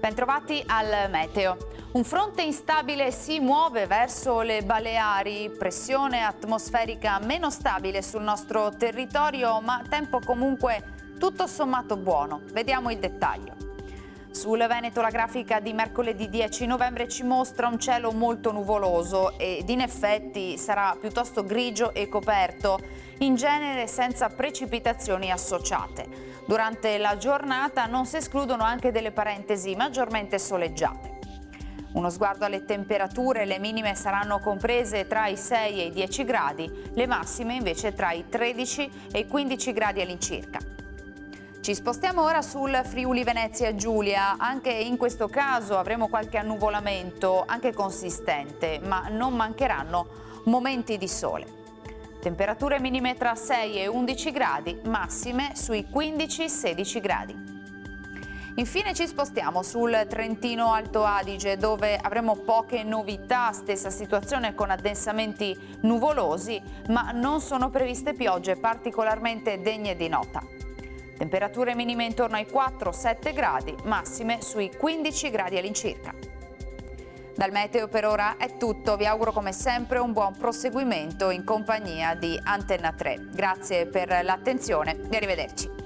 Bentrovati al meteo. Un fronte instabile si muove verso le Baleari, pressione atmosferica meno stabile sul nostro territorio, ma tempo comunque tutto sommato buono. Vediamo il dettaglio. Sul Veneto la grafica di mercoledì 10 novembre ci mostra un cielo molto nuvoloso ed in effetti sarà piuttosto grigio e coperto, in genere senza precipitazioni associate. Durante la giornata non si escludono anche delle parentesi maggiormente soleggiate. Uno sguardo alle temperature: le minime saranno comprese tra i 6 e i 10 gradi, le massime invece tra i 13 e i 15 gradi all'incirca. Ci spostiamo ora sul Friuli Venezia Giulia. Anche in questo caso avremo qualche annuvolamento, anche consistente, ma non mancheranno momenti di sole. Temperature minime tra 6 e 11 gradi, massime sui 15-16 gradi. Infine ci spostiamo sul Trentino Alto Adige, dove avremo poche novità, stessa situazione con addensamenti nuvolosi, ma non sono previste piogge particolarmente degne di nota. Temperature minime intorno ai 4-7 gradi, massime sui 15 gradi all'incirca. Dal meteo per ora è tutto, vi auguro come sempre un buon proseguimento in compagnia di Antenna 3. Grazie per l'attenzione e arrivederci.